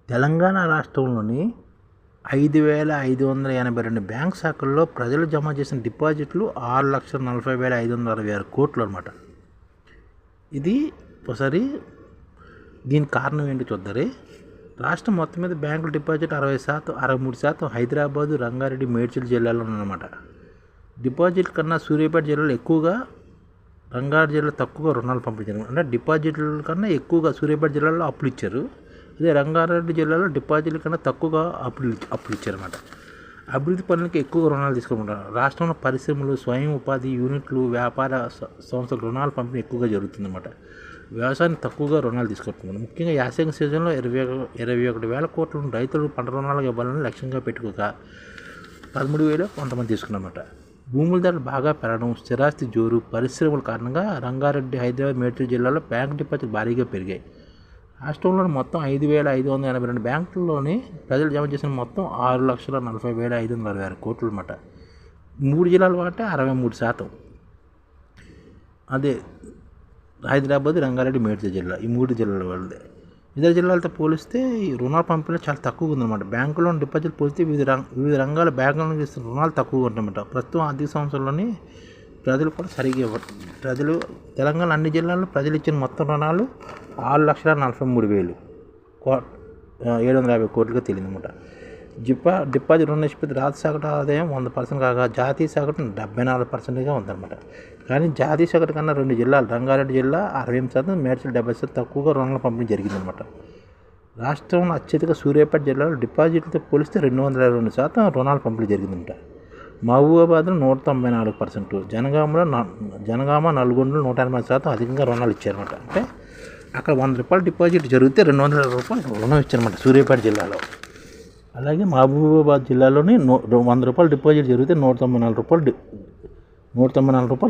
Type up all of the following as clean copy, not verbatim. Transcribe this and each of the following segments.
తెలంగాణ రాష్ట్రంలోని 5,582 బ్యాంక్ శాఖల్లో ప్రజలు జమ చేసిన డిపాజిట్లు 6,40,566 కోట్లు అనమాట. ఇది ఒకసారి దీని కారణం ఏంటి చూద్దరి. రాష్ట్రం మొత్తం మీద బ్యాంకుల డిపాజిట్ 60%, 63% హైదరాబాదు, రంగారెడ్డి, మేడ్చల్ జిల్లాలో ఉన్నమాట. డిపాజిట్ కన్నా సూర్యాపేట జిల్లాలో ఎక్కువగా, రంగారెడ్డి జిల్లాలో తక్కువగా రుణాలు పంపించారు. అంటే డిపాజిట్ల కన్నా ఎక్కువగా సూర్యాపేట జిల్లాలో అప్పులు ఇచ్చారు. అదే రంగారెడ్డి జిల్లాలో డిపాజిట్ల కన్నా తక్కువగా అప్పులు ఇచ్చారన్నమాట. అభివృద్ధి పనులకి ఎక్కువగా రుణాలు తీసుకుంటారు. రాష్ట్రంలో పరిశ్రమలు, స్వయం ఉపాధి యూనిట్లు, వ్యాపార సంస్థలు రుణాల పంపిణీ ఎక్కువగా జరుగుతుందన్నమాట. వ్యవసాయానికి తక్కువగా రుణాలు తీసుకుంటున్నారు. ముఖ్యంగా యాసంగి సీజన్లో 21,000 కోట్లను రైతులు పంట రుణాలకు ఇవ్వాలని లక్ష్యంగా పెట్టుకోక 13,000 కొంతమంది తీసుకున్నమాట. భూముల ధరలు బాగా పెరగడం, స్థిరాస్తి జోరు, పరిశ్రమల కారణంగా రంగారెడ్డి, హైదరాబాద్, మేడ్చల్ జిల్లాలో బ్యాంక్ డిపాజిట్లు భారీగా పెరిగాయి. రాష్ట్రంలోని మొత్తం 5,582 బ్యాంకుల్లోని ప్రజలు జమ చేసిన మొత్తం 6,40,566 కోట్లు అనమాట. 3 జిల్లాల వాటే 63%. అదే హైదరాబాద్, రంగారెడ్డి, మేడ్చల్ జిల్లా, ఈ 3 జిల్లాల వాళ్ళదే. ఇతర జిల్లాలతో పోలిస్తే ఈ రుణాల పంపిణీ చాలా తక్కువగా ఉందన్నమాట. బ్యాంకులోని డిపాజిట్ పోలిస్తే వివిధ రంగాల బ్యాంకుల నుంచి ఇస్తున్న రుణాలు తక్కువగా ఉంటాయన్నమాట. ప్రస్తుతం ఆర్థిక సంవత్సరంలోని ప్రజలు కూడా సరిగ్గా ఇవ్వరు. తెలంగాణ అన్ని జిల్లాల్లో ప్రజలు ఇచ్చిన మొత్తం రుణాలు 6,43,750 కోట్లుగా తెలియదన్నమాట. డిపాజిట్ రుణ నిష్పత్తి రాష్ట్ర సగటు ఆదాయం 100% కాగా జాతీయ సగటు 74%గా ఉందన్నమాట. కానీ జాతీయ సగటు కన్నా 2 జిల్లాలు, రంగారెడ్డి జిల్లా 60%, మేడ్చల్ 70% తక్కువగా రుణాల పంపిణీ జరిగిందన్నమాట. రాష్ట్రంలో అత్యధిక సూర్యాపేట జిల్లాలో డిపాజిట్లతో పోలిస్తే 222% రుణాల పంపిణీ జరిగిందన్నమాట. మహబూబాబాద్లో 194%, జనగామ, నల్గొండలో 180% అధికంగా రుణాలు ఇచ్చారన్నమాట. అంటే అక్కడ ₹100 డిపాజిట్ జరిగితే ₹220 రుణం ఇచ్చారన్నమాట సూర్యాపేట జిల్లాలో. అలాగే మహబూబాబాద్ జిల్లాలోని ₹100 డిపాజిట్ జరిగితే ₹194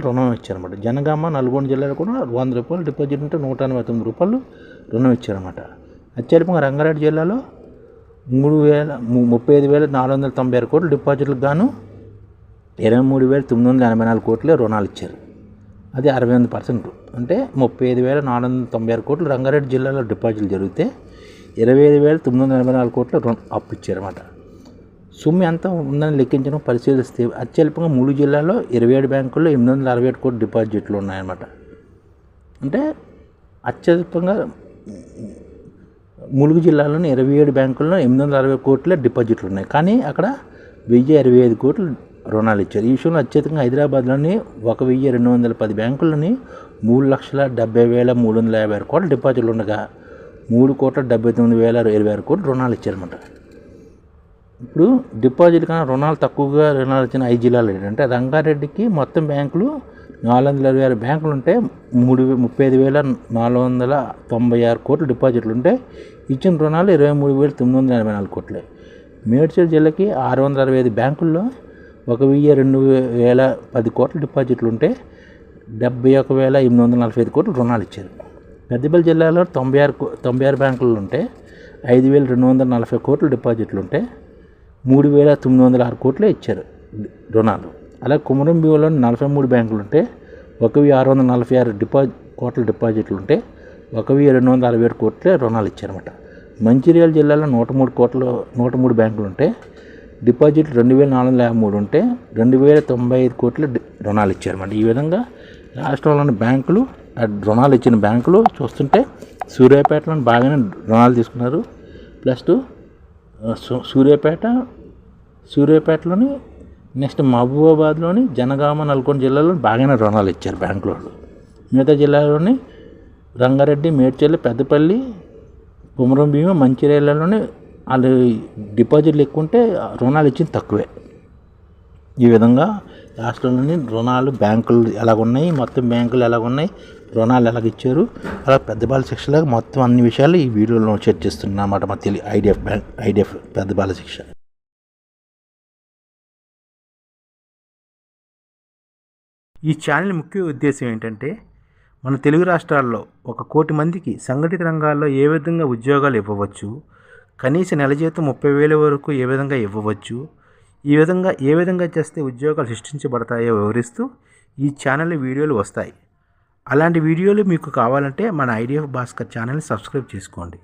రుణం ఇచ్చారన్నమాట. జనగామ, నల్గొండ జిల్లాలో కూడా ₹100 డిపాజిట్ ఉంటే ₹189 రుణం ఇచ్చారన్నమాట. అత్యధికంగా రంగారెడ్డి జిల్లాలో 35,496 కోట్లు డిపాజిట్లకు గాను 23,984 కోట్లే రుణాలు ఇచ్చారు. అది 68%. అంటే 35,496 కోట్లు రంగారెడ్డి జిల్లాలో డిపాజిట్లు జరిగితే 25,984 కోట్ల అప్పు ఇచ్చారన్నమాట. సొమ్ము ఎంత ఉందని లెక్కించడం పరిశీలిస్తే అత్యల్పంగా 3 జిల్లాల్లో 27 బ్యాంకుల్లో 867 కోట్ల డిపాజిట్లు ఉన్నాయన్నమాట. అంటే అత్యల్పంగా ములుగు జిల్లాలోని 27 బ్యాంకుల్లో 860 కోట్ల డిపాజిట్లు ఉన్నాయి. కానీ అక్కడ 1,025 కోట్లు రుణాలు ఇచ్చారు. ఈ విషయంలో అత్యధికంగా హైదరాబాద్లోని 1,210 బ్యాంకుల్లోని 3,70,356 కోట్ల డిపాజిట్లు ఉండగా 3,79,026 కోట్లు రుణాలు ఇచ్చారన్నమాట. ఇప్పుడు డిపాజిట్ కన్నా రుణాలు ఇచ్చిన 5 జిల్లాలు ఏంటంటే రంగారెడ్డికి మొత్తం బ్యాంకులు 426 బ్యాంకులు ఉంటే 35,496 కోట్లు డిపాజిట్లు ఉంటే ఇచ్చిన రుణాలు 23,984 కోట్లే. మేడ్చల్ జిల్లాకి 665 బ్యాంకుల్లో 1,0210 కోట్ల డిపాజిట్లు ఉంటే 71,845 కోట్లు రుణాలు ఇచ్చారు. పెద్దపల్లి జిల్లాలో 96 బ్యాంకులు ఉంటే 5,240 కోట్ల డిపాజిట్లు ఉంటే 3,906 కోట్లే ఇచ్చారు రుణాలు. అలాగే కుమరం భీములో 43 బ్యాంకులు ఉంటే 1,646 కోట్ల డిపాజిట్లు ఉంటే 1,267 కోట్లే రుణాలు ఇచ్చారన్నమాట. మంచిర్యాల జిల్లాలో 103 బ్యాంకులు ఉంటే డిపాజిట్లు 2,453 ఉంటే 2,095 కోట్ల రుణాలు ఇచ్చారన్నమాట. ఈ విధంగా రాష్ట్రంలోని బ్యాంకులు, రుణాలు ఇచ్చిన బ్యాంకులు చూస్తుంటే సూర్యాపేటలో బాగానే రుణాలు తీసుకున్నారు. ప్లస్ సూర్యాపేటలోని నెక్స్ట్ మహబూబాబాద్లోని జనగామ, నల్గొండ జిల్లాలో బాగానే రుణాలు ఇచ్చారు బ్యాంకుల వాళ్ళు. మిగతా జిల్లాలోని రంగారెడ్డి, మేడ్చల్, పెద్దపల్లి, కుమరం భీమ, మంచిర్యాలలోని వాళ్ళు డిపాజిట్లు ఎక్కువ ఉంటే రుణాలు ఇచ్చింది తక్కువే. ఈ విధంగా రాష్ట్రంలోని రుణాలు, బ్యాంకులు ఎలాగున్నాయి, మొత్తం బ్యాంకులు ఎలాగున్నాయి, రుణాలు ఎలాగిచ్చారు, అలా పెద్దబాల శిక్షలాగా మొత్తం అన్ని విషయాలు ఈ వీడియోలో చర్చిస్తున్నమాట. మా ఐడిఎఫ్ పెద్దబాల శిక్ష. ఈ ఛానల్ ముఖ్య ఉద్దేశం ఏంటంటే మన తెలుగు రాష్ట్రాల్లో 1 కోటి మందికి సంఘటిత రంగాల్లో ఏ విధంగా ఉద్యోగాలు ఇవ్వవచ్చు, కనీస నెల జీతం 30,000 వరకు ఏ విధంగా ఇవ్వవచ్చు, ఏ విధంగా చేస్తే ఉద్యోగాలు సృష్టించబడతాయో వివరిస్తూ ఈ ఛానల్ వీడియోలు వస్తాయి. అలాంటి వీడియోలు మీకు కావాలంటే మన ఐడిఎఫ్ భాస్కర్ ఛానల్ని సబ్స్క్రైబ్ చేసుకోండి.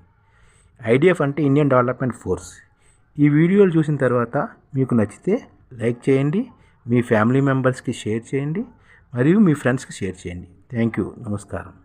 ఐడిఎఫ్ అంటే ఇండియన్ డెవలప్మెంట్ ఫోర్స్. ఈ వీడియోలు చూసిన తర్వాత మీకు నచ్చితే లైక్ చేయండి, మీ ఫ్యామిలీ మెంబర్స్కి షేర్ చేయండి మరియు మీ ఫ్రెండ్స్కి షేర్ చేయండి. Thank you. నమస్కారం.